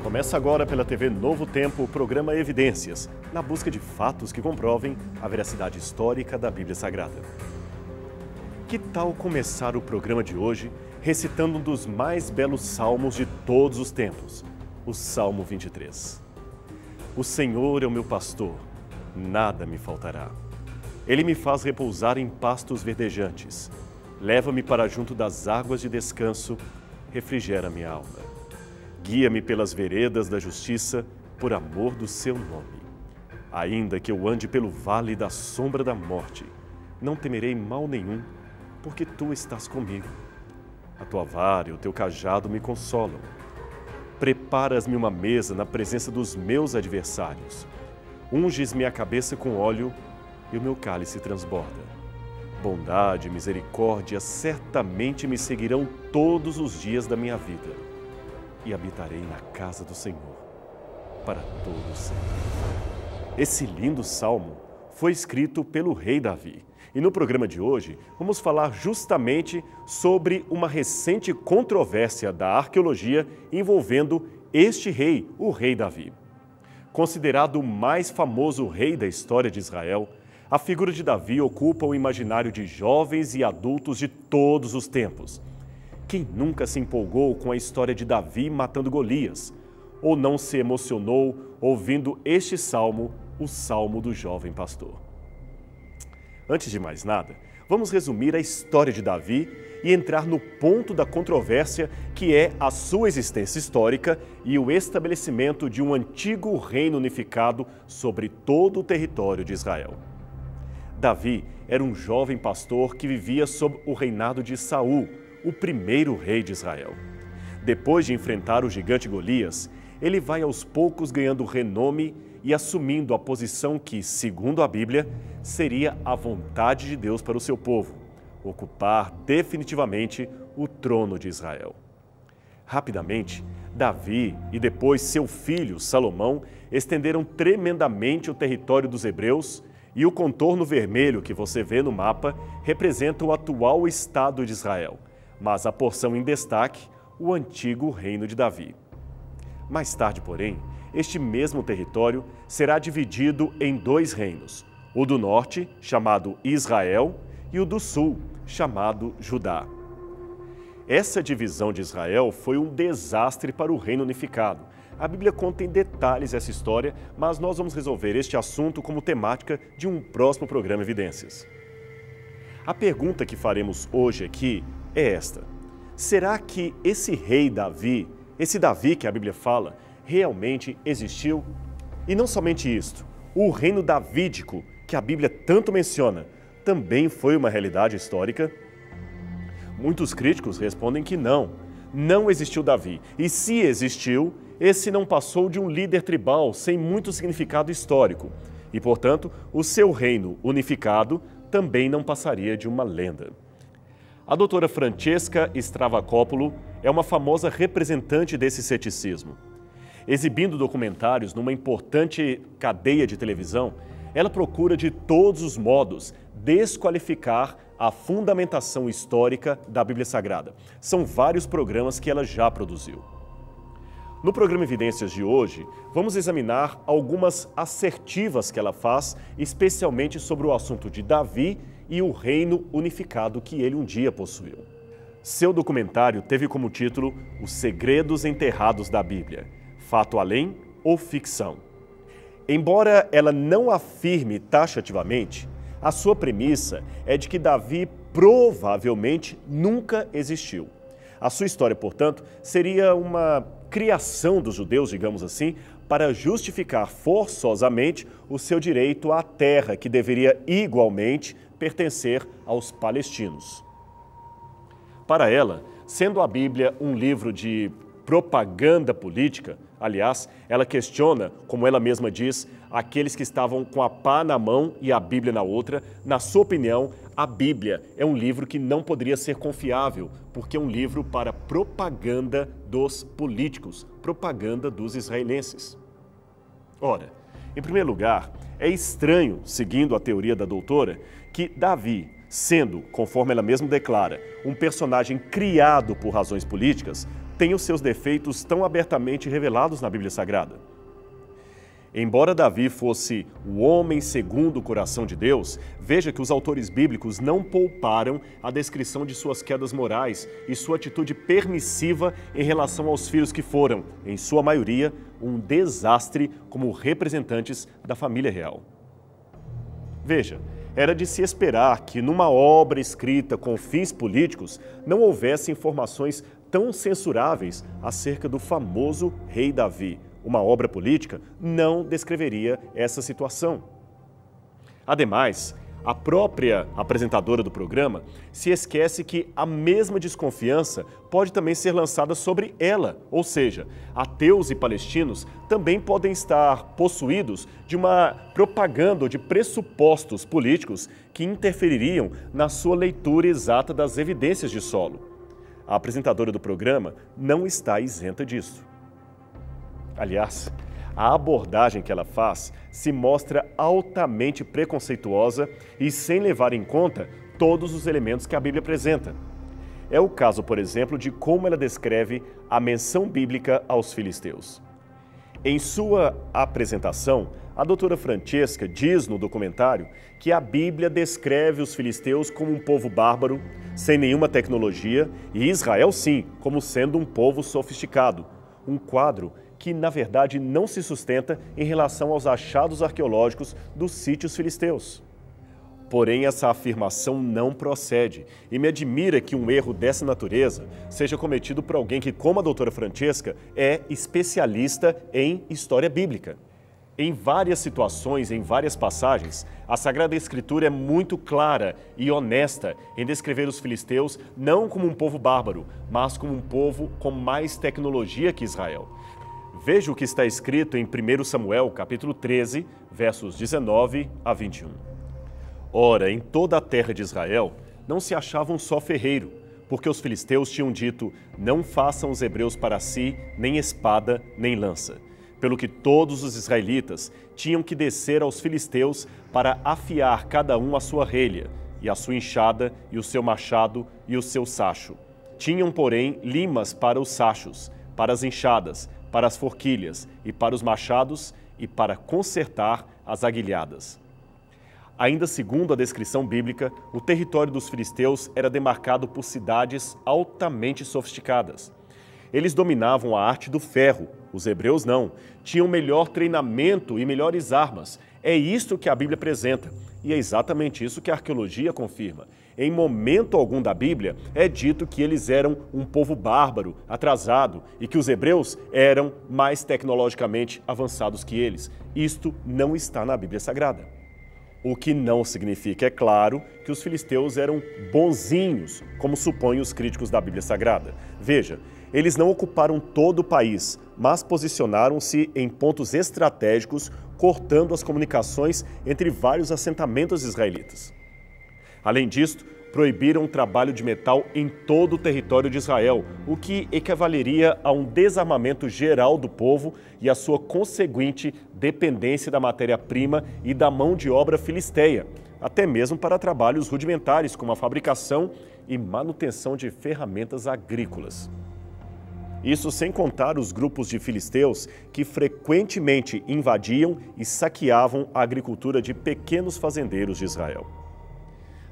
Começa agora pela TV Novo Tempo o programa Evidências, na busca de fatos que comprovem a veracidade histórica da Bíblia Sagrada. Que tal começar o programa de hoje recitando um dos mais belos salmos de todos os tempos, o Salmo 23. O Senhor é o meu pastor, nada me faltará. Ele me faz repousar em pastos verdejantes, leva-me para junto das águas de descanso, refrigera minha alma. Guia-me pelas veredas da justiça, por amor do seu nome. Ainda que eu ande pelo vale da sombra da morte, não temerei mal nenhum, porque tu estás comigo. A tua vara e o teu cajado me consolam. Preparas-me uma mesa na presença dos meus adversários. Unges-me a cabeça com óleo e o meu cálice transborda. Bondade e misericórdia certamente me seguirão todos os dias da minha vida. E habitarei na casa do Senhor, para todo sempre. Esse lindo salmo foi escrito pelo rei Davi. E no programa de hoje, vamos falar justamente sobre uma recente controvérsia da arqueologia envolvendo este rei, o rei Davi. Considerado o mais famoso rei da história de Israel, a figura de Davi ocupa o imaginário de jovens e adultos de todos os tempos. Quem nunca se empolgou com a história de Davi matando Golias? Ou não se emocionou ouvindo este salmo, o Salmo do Jovem Pastor? Antes de mais nada, vamos resumir a história de Davi e entrar no ponto da controvérsia que é a sua existência histórica e o estabelecimento de um antigo reino unificado sobre todo o território de Israel. Davi era um jovem pastor que vivia sob o reinado de Saul, o primeiro rei de Israel. Depois de enfrentar o gigante Golias, ele vai aos poucos ganhando renome e assumindo a posição que, segundo a Bíblia, seria a vontade de Deus para o seu povo, ocupar definitivamente o trono de Israel. Rapidamente, Davi e depois seu filho Salomão estenderam tremendamente o território dos hebreus e o contorno vermelho que você vê no mapa representa o atual Estado de Israel, mas a porção em destaque, o antigo reino de Davi. Mais tarde, porém, este mesmo território será dividido em dois reinos, o do norte, chamado Israel, e o do sul, chamado Judá. Essa divisão de Israel foi um desastre para o reino unificado. A Bíblia conta em detalhes essa história, mas nós vamos resolver este assunto como temática de um próximo programa Evidências. A pergunta que faremos hoje aqui é esta: será que esse rei Davi, esse Davi que a Bíblia fala, realmente existiu? E não somente isto, o reino davídico, que a Bíblia tanto menciona, também foi uma realidade histórica? Muitos críticos respondem que não existiu Davi. E se existiu, esse não passou de um líder tribal sem muito significado histórico. E, portanto, o seu reino unificado também não passaria de uma lenda. A doutora Francesca Stravacopoulos é uma famosa representante desse ceticismo. Exibindo documentários numa importante cadeia de televisão, ela procura de todos os modos desqualificar a fundamentação histórica da Bíblia Sagrada. São vários programas que ela já produziu. No programa Evidências de hoje, vamos examinar algumas assertivas que ela faz, especialmente sobre o assunto de Davi e o reino unificado que ele um dia possuiu. Seu documentário teve como título Os Segredos Enterrados da Bíblia, Fato Além ou Ficção. Embora ela não afirme taxativamente, a sua premissa é de que Davi provavelmente nunca existiu. A sua história, portanto, seria uma criação dos judeus, digamos assim, para justificar forçosamente o seu direito à terra, que deveria igualmente pertencer aos palestinos. Para ela, sendo a Bíblia um livro de propaganda política, aliás, ela questiona, como ela mesma diz, aqueles que estavam com a pá na mão e a Bíblia na outra. Na sua opinião, a Bíblia é um livro que não poderia ser confiável, porque é um livro para propaganda dos políticos, propaganda dos israelenses. Ora, em primeiro lugar, é estranho, seguindo a teoria da doutora, que Davi, sendo, conforme ela mesma declara, um personagem criado por razões políticas, tem os seus defeitos tão abertamente revelados na Bíblia Sagrada. Embora Davi fosse o homem segundo o coração de Deus, veja que os autores bíblicos não pouparam a descrição de suas quedas morais e sua atitude permissiva em relação aos filhos que foram, em sua maioria, um desastre como representantes da família real. Veja, era de se esperar que numa obra escrita com fins políticos não houvesse informações tão censuráveis acerca do famoso rei Davi. Uma obra política não descreveria essa situação. Ademais, a própria apresentadora do programa se esquece que a mesma desconfiança pode também ser lançada sobre ela, ou seja, ateus e palestinos também podem estar possuídos de uma propaganda ou de pressupostos políticos que interfeririam na sua leitura exata das evidências de solo. A apresentadora do programa não está isenta disso. Aliás, a abordagem que ela faz se mostra altamente preconceituosa e sem levar em conta todos os elementos que a Bíblia apresenta. É o caso, por exemplo, de como ela descreve a menção bíblica aos filisteus. Em sua apresentação, a doutora Francesca diz no documentário que a Bíblia descreve os filisteus como um povo bárbaro, sem nenhuma tecnologia, e Israel, sim, como sendo um povo sofisticado. Um quadro que, na verdade, não se sustenta em relação aos achados arqueológicos dos sítios filisteus. Porém, essa afirmação não procede e me admira que um erro dessa natureza seja cometido por alguém que, como a doutora Francesca, é especialista em história bíblica. Em várias situações, em várias passagens, a Sagrada Escritura é muito clara e honesta em descrever os filisteus não como um povo bárbaro, mas como um povo com mais tecnologia que Israel. Veja o que está escrito em 1 Samuel, capítulo 13, versos 19 a 21. Ora, em toda a terra de Israel não se achava um só ferreiro, porque os filisteus tinham dito, não façam os hebreus para si nem espada nem lança. Pelo que todos os israelitas tinham que descer aos filisteus para afiar cada um a sua relha, e a sua enxada, e o seu machado, e o seu sacho. Tinham, porém, limas para os sachos, para as enxadas, para as forquilhas e para os machados e para consertar as aguilhadas. Ainda segundo a descrição bíblica, o território dos filisteus era demarcado por cidades altamente sofisticadas. Eles dominavam a arte do ferro, os hebreus não, tinham melhor treinamento e melhores armas. É isto que a Bíblia apresenta e é exatamente isso que a arqueologia confirma. Em momento algum da Bíblia é dito que eles eram um povo bárbaro, atrasado e que os hebreus eram mais tecnologicamente avançados que eles. Isto não está na Bíblia Sagrada. O que não significa, é claro, que os filisteus eram bonzinhos, como supõem os críticos da Bíblia Sagrada. Veja, eles não ocuparam todo o país, mas posicionaram-se em pontos estratégicos, cortando as comunicações entre vários assentamentos israelitas. Além disto, proibiram o trabalho de metal em todo o território de Israel, o que equivaleria a um desarmamento geral do povo e a sua conseguinte dependência da matéria-prima e da mão de obra filisteia, até mesmo para trabalhos rudimentares como a fabricação e manutenção de ferramentas agrícolas. Isso sem contar os grupos de filisteus que frequentemente invadiam e saqueavam a agricultura de pequenos fazendeiros de Israel.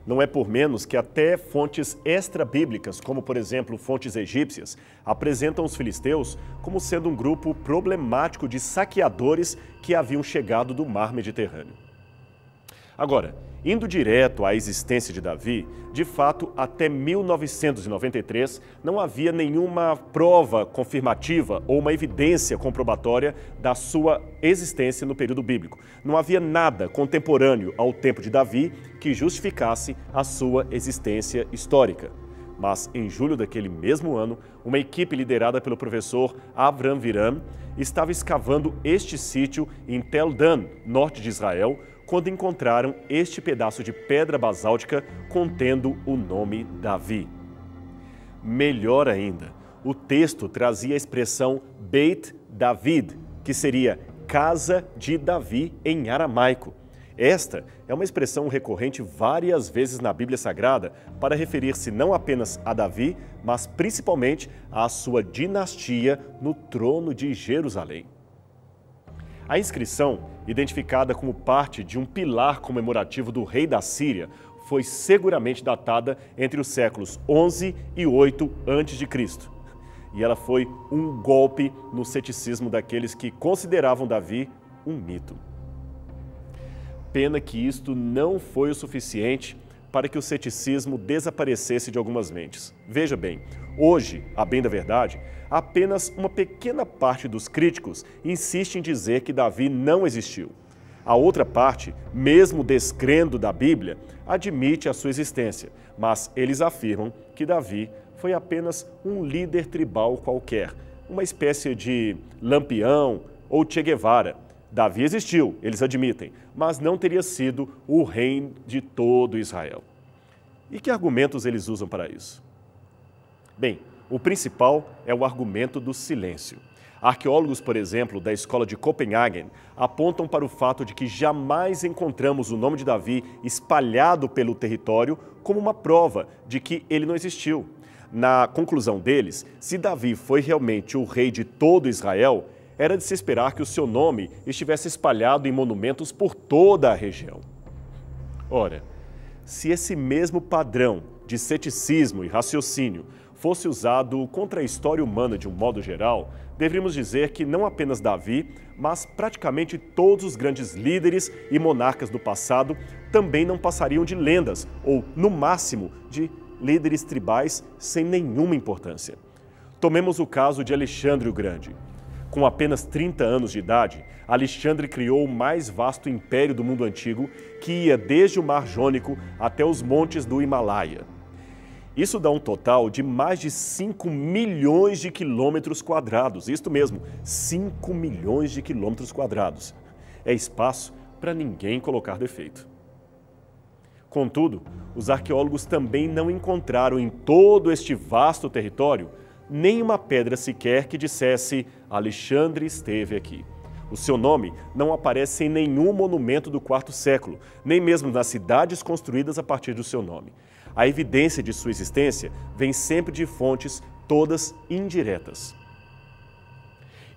Não é por menos que até fontes extra-bíblicas, como por exemplo fontes egípcias, apresentam os filisteus como sendo um grupo problemático de saqueadores que haviam chegado do mar Mediterrâneo. Agora, indo direto à existência de Davi, de fato, até 1993 não havia nenhuma prova confirmativa ou uma evidência comprobatória da sua existência no período bíblico. Não havia nada contemporâneo ao tempo de Davi que justificasse a sua existência histórica. Mas, em julho daquele mesmo ano, uma equipe liderada pelo professor Avram Viram estava escavando este sítio em Tel Dan, norte de Israel, quando encontraram este pedaço de pedra basáltica contendo o nome Davi. Melhor ainda, o texto trazia a expressão Beit David, que seria casa de Davi em aramaico. Esta é uma expressão recorrente várias vezes na Bíblia Sagrada para referir-se não apenas a Davi, mas principalmente à sua dinastia no trono de Jerusalém. A inscrição, identificada como parte de um pilar comemorativo do rei da Síria, foi seguramente datada entre os séculos 11 e 8 a.C. E ela foi um golpe no ceticismo daqueles que consideravam Davi um mito. Pena que isto não foi o suficiente para que o ceticismo desaparecesse de algumas mentes. Veja bem, hoje, a bem da verdade, apenas uma pequena parte dos críticos insiste em dizer que Davi não existiu. A outra parte, mesmo descrendo da Bíblia, admite a sua existência, mas eles afirmam que Davi foi apenas um líder tribal qualquer, uma espécie de Lampião ou Che Guevara. Davi existiu, eles admitem, mas não teria sido o rei de todo Israel. E que argumentos eles usam para isso? Bem, o principal é o argumento do silêncio. Arqueólogos, por exemplo, da escola de Copenhagen, apontam para o fato de que jamais encontramos o nome de Davi espalhado pelo território como uma prova de que ele não existiu. Na conclusão deles, se Davi foi realmente o rei de todo Israel, era de se esperar que o seu nome estivesse espalhado em monumentos por toda a região. Ora, se esse mesmo padrão de ceticismo e raciocínio fosse usado contra a história humana de um modo geral, deveríamos dizer que não apenas Davi, mas praticamente todos os grandes líderes e monarcas do passado também não passariam de lendas, ou, no máximo, de líderes tribais sem nenhuma importância. Tomemos o caso de Alexandre o Grande. Com apenas 30 anos de idade, Alexandre criou o mais vasto império do mundo antigo, que ia desde o Mar Jônico até os montes do Himalaia. Isso dá um total de mais de 5 milhões de quilômetros quadrados. Isto mesmo, 5 milhões de quilômetros quadrados. É espaço para ninguém colocar defeito. Contudo, os arqueólogos também não encontraram em todo este vasto território nem uma pedra sequer que dissesse Alexandre esteve aqui. O seu nome não aparece em nenhum monumento do quarto século, nem mesmo nas cidades construídas a partir do seu nome. A evidência de sua existência vem sempre de fontes todas indiretas.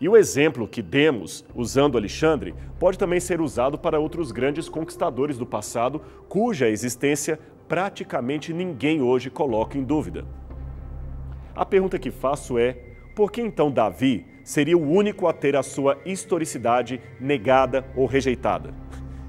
E o exemplo que demos, usando Alexandre, pode também ser usado para outros grandes conquistadores do passado, cuja existência praticamente ninguém hoje coloca em dúvida. A pergunta que faço é, por que então Davi seria o único a ter a sua historicidade negada ou rejeitada?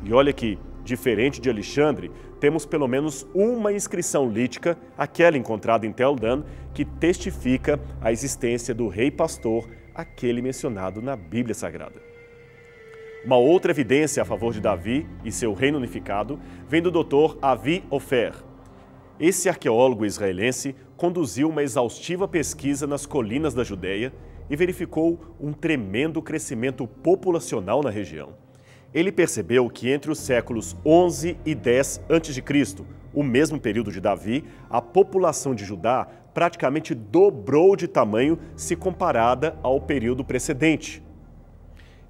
E olha que, diferente de Alexandre, temos pelo menos uma inscrição lítica, aquela encontrada em Tel Dan, que testifica a existência do rei pastor, aquele mencionado na Bíblia Sagrada. Uma outra evidência a favor de Davi e seu reino unificado vem do Dr. Avi Ofer. Esse arqueólogo israelense conduziu uma exaustiva pesquisa nas colinas da Judeia e verificou um tremendo crescimento populacional na região. Ele percebeu que entre os séculos 11 e 10 a.C., o mesmo período de Davi, a população de Judá praticamente dobrou de tamanho se comparada ao período precedente.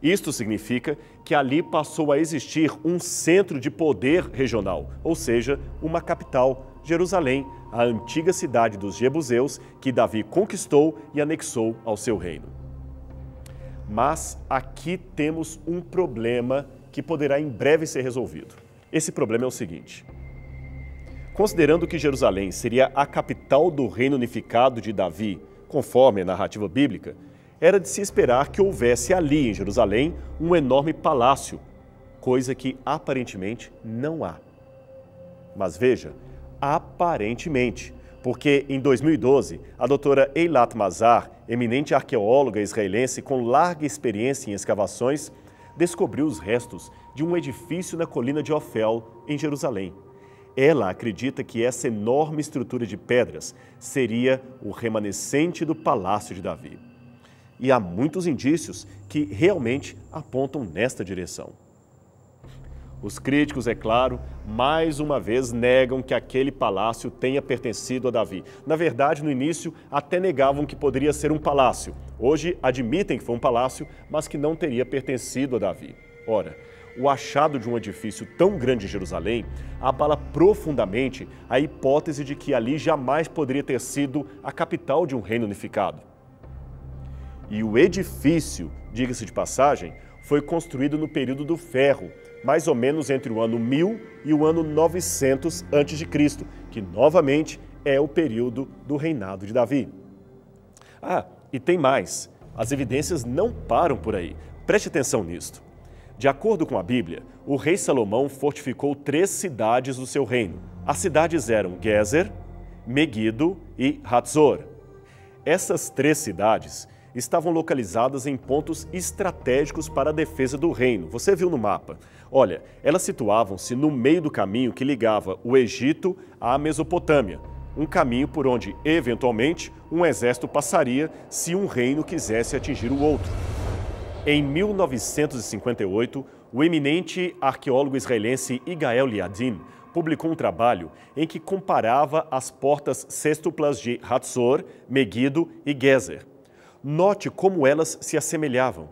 Isto significa que ali passou a existir um centro de poder regional, ou seja, uma capital, Jerusalém, a antiga cidade dos jebuseus que Davi conquistou e anexou ao seu reino. Mas aqui temos um problema que poderá em breve ser resolvido. Esse problema é o seguinte: considerando que Jerusalém seria a capital do reino unificado de Davi, conforme a narrativa bíblica, era de se esperar que houvesse ali em Jerusalém um enorme palácio, coisa que aparentemente não há. Mas veja, aparentemente, porque em 2012, a doutora Eilat Mazar, eminente arqueóloga israelense com larga experiência em escavações, descobriu os restos de um edifício na colina de Ofel, em Jerusalém. Ela acredita que essa enorme estrutura de pedras seria o remanescente do palácio de Davi. E há muitos indícios que realmente apontam nesta direção. Os críticos, é claro, mais uma vez negam que aquele palácio tenha pertencido a Davi. Na verdade, no início, até negavam que poderia ser um palácio. Hoje, admitem que foi um palácio, mas que não teria pertencido a Davi. Ora, o achado de um edifício tão grande em Jerusalém abala profundamente a hipótese de que ali jamais poderia ter sido a capital de um reino unificado. E o edifício, diga-se de passagem, foi construído no período do ferro, mais ou menos entre o ano 1000 e o ano 900 a.C., que novamente é o período do reinado de Davi. Ah, e tem mais. As evidências não param por aí. Preste atenção nisto. De acordo com a Bíblia, o rei Salomão fortificou 3 cidades do seu reino. As cidades eram Gezer, Megido e Hatzor. Essas 3 cidades estavam localizadas em pontos estratégicos para a defesa do reino. Você viu no mapa. Olha, elas situavam-se no meio do caminho que ligava o Egito à Mesopotâmia, um caminho por onde, eventualmente, um exército passaria se um reino quisesse atingir o outro. Em 1958, o eminente arqueólogo israelense Yigael Liadin publicou um trabalho em que comparava as portas sextuplas de Hatzor, Megido e Gezer. Note como elas se assemelhavam.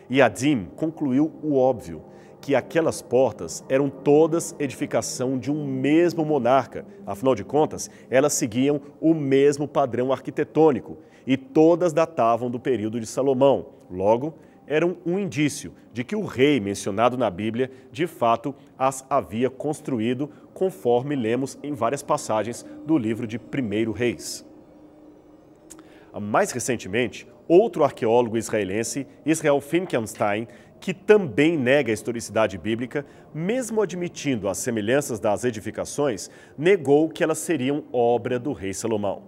Liadin concluiu o óbvio, que aquelas portas eram todas edificação de um mesmo monarca. Afinal de contas, elas seguiam o mesmo padrão arquitetônico e todas datavam do período de Salomão. Logo, eram um indício de que o rei mencionado na Bíblia, de fato, as havia construído, conforme lemos em várias passagens do livro de 1 Reis. Mais recentemente, outro arqueólogo israelense, Israel Finkelstein, que também nega a historicidade bíblica, mesmo admitindo as semelhanças das edificações, negou que elas seriam obra do rei Salomão.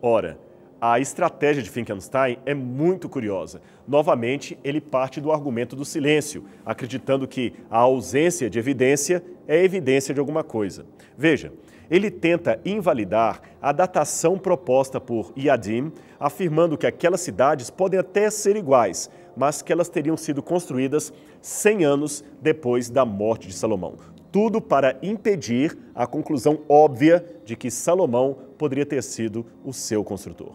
Ora, a estratégia de Finkelstein é muito curiosa. Novamente, ele parte do argumento do silêncio, acreditando que a ausência de evidência é evidência de alguma coisa. Veja, ele tenta invalidar a datação proposta por Liadin, afirmando que aquelas cidades podem até ser iguais, mas que elas teriam sido construídas 100 anos depois da morte de Salomão. Tudo para impedir a conclusão óbvia de que Salomão poderia ter sido o seu construtor.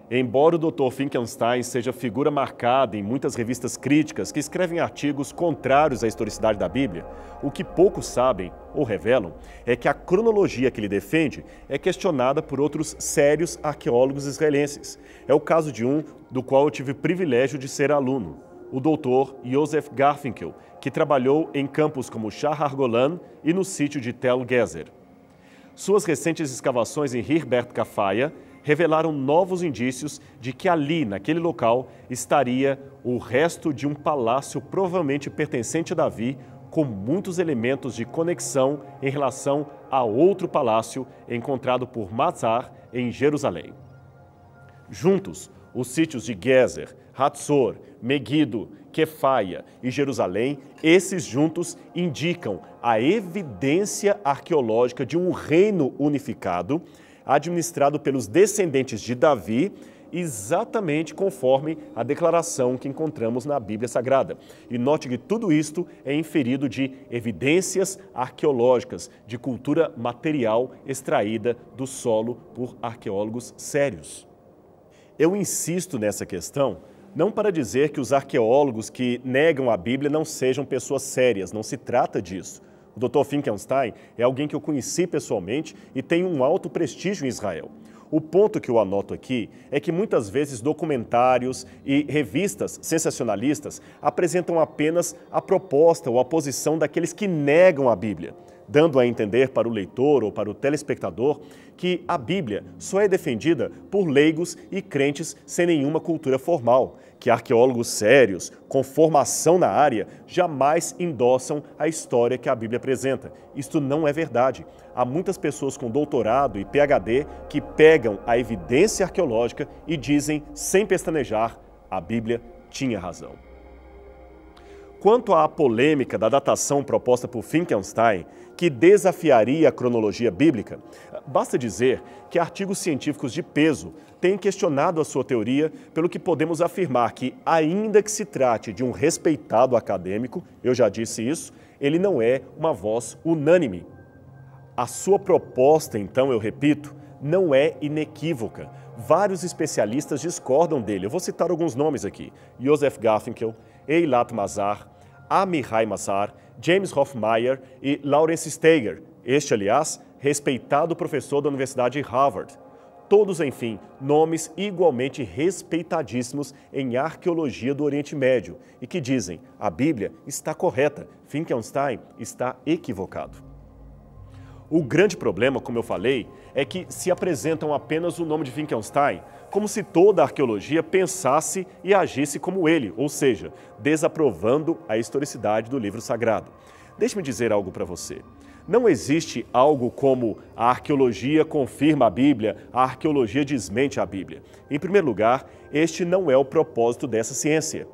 Embora o Dr. Finkelstein seja figura marcada em muitas revistas críticas que escrevem artigos contrários à historicidade da Bíblia, o que poucos sabem ou revelam é que a cronologia que ele defende é questionada por outros sérios arqueólogos israelenses. É o caso de um do qual eu tive o privilégio de ser aluno, o Dr. Yosef Garfinkel, que trabalhou em campos como Shahar Golan e no sítio de Tel Gezer. Suas recentes escavações em Hirbert Kafaya revelaram novos indícios de que ali, naquele local, estaria o resto de um palácio provavelmente pertencente a Davi, com muitos elementos de conexão em relação a outro palácio encontrado por Mazar em Jerusalém. Juntos, os sítios de Gezer, Hatzor, Megido, Kefaia e Jerusalém, esses juntos indicam a evidência arqueológica de um reino unificado, administrado pelos descendentes de Davi, exatamente conforme a declaração que encontramos na Bíblia Sagrada. E note que tudo isto é inferido de evidências arqueológicas, de cultura material extraída do solo por arqueólogos sérios. Eu insisto nessa questão não para dizer que os arqueólogos que negam a Bíblia não sejam pessoas sérias, não se trata disso. O Dr. Finkelstein é alguém que eu conheci pessoalmente e tem um alto prestígio em Israel. O ponto que eu anoto aqui é que muitas vezes documentários e revistas sensacionalistas apresentam apenas a proposta ou a posição daqueles que negam a Bíblia, dando a entender para o leitor ou para o telespectador que a Bíblia só é defendida por leigos e crentes sem nenhuma cultura formal, que arqueólogos sérios, com formação na área, jamais endossam a história que a Bíblia apresenta. Isto não é verdade. Há muitas pessoas com doutorado e PhD que pegam a evidência arqueológica e dizem, sem pestanejar, a Bíblia tinha razão. Quanto à polêmica da datação proposta por Finkelstein, que desafiaria a cronologia bíblica, basta dizer que artigos científicos de peso têm questionado a sua teoria, pelo que podemos afirmar que, ainda que se trate de um respeitado acadêmico, eu já disse isso, ele não é uma voz unânime. A sua proposta, então, eu repito, não é inequívoca. Vários especialistas discordam dele. Eu vou citar alguns nomes aqui. Yosef Garfinkel, Eilat Mazar, Amihai Mazar, James Hofmeyr e Lawrence Steiger, este, aliás, respeitado professor da Universidade de Harvard. Todos, enfim, nomes igualmente respeitadíssimos em arqueologia do Oriente Médio e que dizem: a Bíblia está correta, Finkelstein está equivocado. O grande problema, como eu falei, é que se apresentam apenas o nome de Finkelstein, como se toda a arqueologia pensasse e agisse como ele, ou seja, desaprovando a historicidade do livro sagrado. Deixe-me dizer algo para você. Não existe algo como a arqueologia confirma a Bíblia, a arqueologia desmente a Bíblia. Em primeiro lugar, este não é o propósito dessa ciência.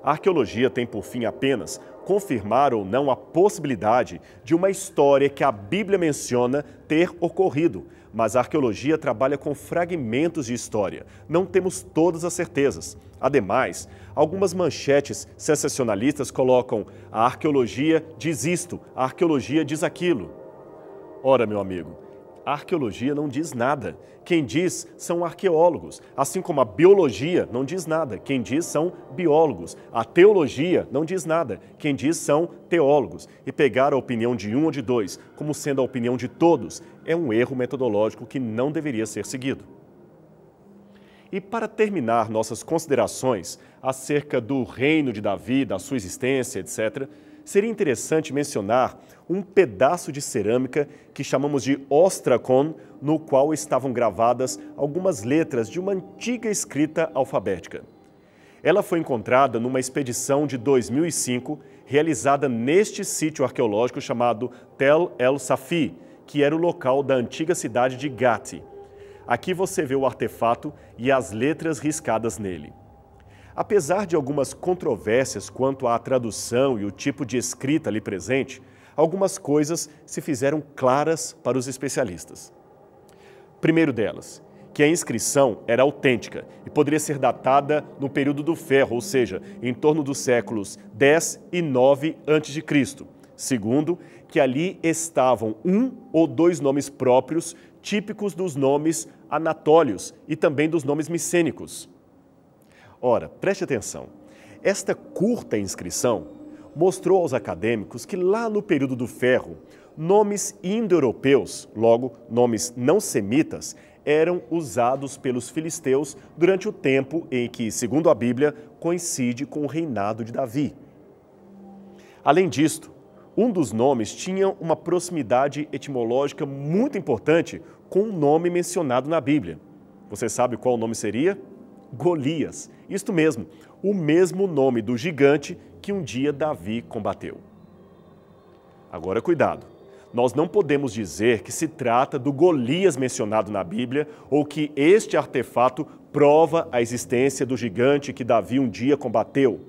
A arqueologia tem por fim apenas confirmar ou não a possibilidade de uma história que a Bíblia menciona ter ocorrido, mas a arqueologia trabalha com fragmentos de história. Não temos todas as certezas. Ademais, algumas manchetes sensacionalistas colocam: a arqueologia diz isto, a arqueologia diz aquilo. Ora, meu amigo, a arqueologia não diz nada. Quem diz são arqueólogos, assim como a biologia não diz nada. Quem diz são biólogos. A teologia não diz nada. Quem diz são teólogos. E pegar a opinião de um ou de dois como sendo a opinião de todos é um erro metodológico que não deveria ser seguido. E para terminar nossas considerações acerca do reino de Davi, da sua existência, etc., seria interessante mencionar um pedaço de cerâmica que chamamos de ostracon, no qual estavam gravadas algumas letras de uma antiga escrita alfabética. Ela foi encontrada numa expedição de 2005, realizada neste sítio arqueológico chamado Tel el-Safi, que era o local da antiga cidade de Gati. Aqui você vê o artefato e as letras riscadas nele. Apesar de algumas controvérsias quanto à tradução e o tipo de escrita ali presente, algumas coisas se fizeram claras para os especialistas. Primeiro delas, que a inscrição era autêntica e poderia ser datada no período do Ferro, ou seja, em torno dos séculos 10 e 9 a.C. Segundo, que ali estavam um ou dois nomes próprios, típicos dos nomes anatólios e também dos nomes micênicos. Ora, preste atenção, esta curta inscrição mostrou aos acadêmicos que lá no período do Ferro, nomes indo-europeus, logo nomes não semitas, eram usados pelos filisteus durante o tempo em que, segundo a Bíblia, coincide com o reinado de Davi. Além disto, um dos nomes tinha uma proximidade etimológica muito importante com o nome mencionado na Bíblia. Você sabe qual o nome seria? Golias. Isto mesmo, o mesmo nome do gigante que um dia Davi combateu. Agora, cuidado. Nós não podemos dizer que se trata do Golias mencionado na Bíblia ou que este artefato prova a existência do gigante que Davi um dia combateu.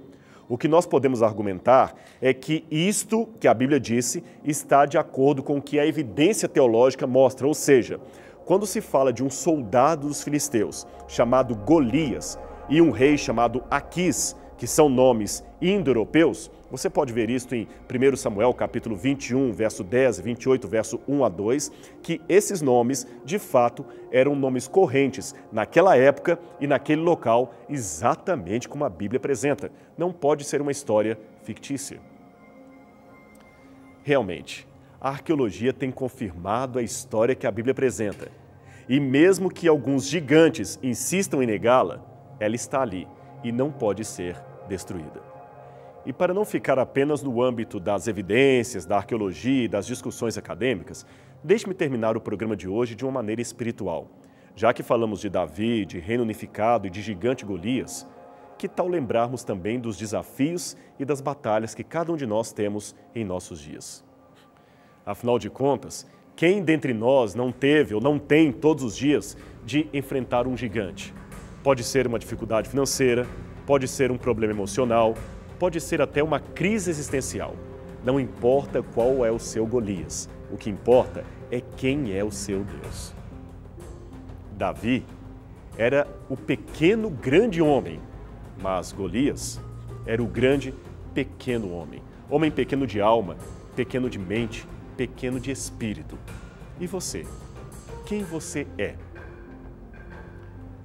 O que nós podemos argumentar é que isto que a Bíblia disse está de acordo com o que a evidência teológica mostra, ou seja, quando se fala de um soldado dos filisteus chamado Golias e um rei chamado Aquis, que são nomes indo-europeus, você pode ver isto em 1 Samuel, capítulo 21, verso 10 e 28, verso 1 a 2, que esses nomes, de fato, eram nomes correntes naquela época e naquele local, exatamente como a Bíblia apresenta. Não pode ser uma história fictícia. Realmente, a arqueologia tem confirmado a história que a Bíblia apresenta. E mesmo que alguns gigantes insistam em negá-la, ela está ali e não pode ser destruída. E para não ficar apenas no âmbito das evidências, da arqueologia e das discussões acadêmicas, deixe-me terminar o programa de hoje de uma maneira espiritual. Já que falamos de Davi, de reino unificado e de gigante Golias, que tal lembrarmos também dos desafios e das batalhas que cada um de nós temos em nossos dias? Afinal de contas, quem dentre nós não teve ou não tem todos os dias de enfrentar um gigante? Pode ser uma dificuldade financeira, pode ser um problema emocional, pode ser até uma crise existencial. Não importa qual é o seu Golias, o que importa é quem é o seu Deus. Davi era o pequeno grande homem, mas Golias era o grande pequeno homem. Homem pequeno de alma, pequeno de mente, pequeno de espírito. E você? Quem você é?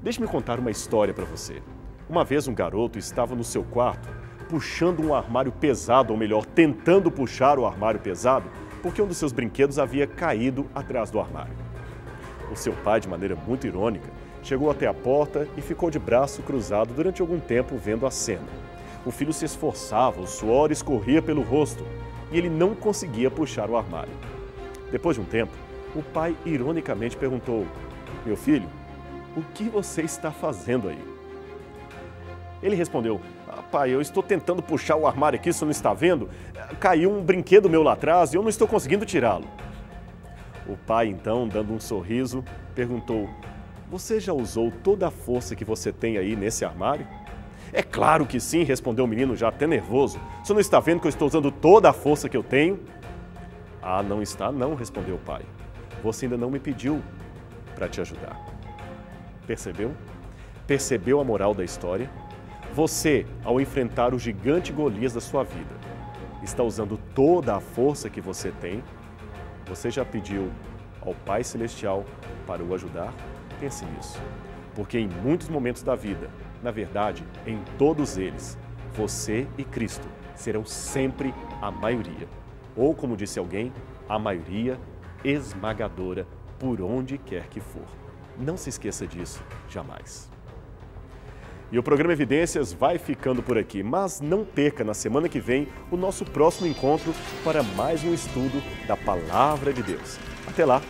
Deixe-me contar uma história para você. Uma vez um garoto estava no seu quarto puxando um armário pesado, ou melhor, tentando puxar o armário pesado, porque um dos seus brinquedos havia caído atrás do armário. O seu pai, de maneira muito irônica, chegou até a porta e ficou de braço cruzado durante algum tempo vendo a cena. O filho se esforçava, o suor escorria pelo rosto e ele não conseguia puxar o armário. Depois de um tempo, o pai ironicamente perguntou: "Meu filho, o que você está fazendo aí?" Ele respondeu: "Pai, eu estou tentando puxar o armário aqui, você não está vendo? Caiu um brinquedo meu lá atrás e eu não estou conseguindo tirá-lo." O pai, então, dando um sorriso, perguntou: "Você já usou toda a força que você tem aí nesse armário?" "É claro que sim", respondeu o menino já até nervoso. "Você não está vendo que eu estou usando toda a força que eu tenho?" "Ah, não está não", respondeu o pai. "Você ainda não me pediu para te ajudar." Percebeu? Percebeu a moral da história? Você, ao enfrentar o gigante Golias da sua vida, está usando toda a força que você tem? Você já pediu ao Pai Celestial para o ajudar? Pense nisso. Porque em muitos momentos da vida, na verdade, em todos eles, você e Cristo serão sempre a maioria. Ou, como disse alguém, a maioria esmagadora por onde quer que for. Não se esqueça disso jamais. E o programa Evidências vai ficando por aqui, mas não perca na semana que vem o nosso próximo encontro para mais um estudo da Palavra de Deus. Até lá!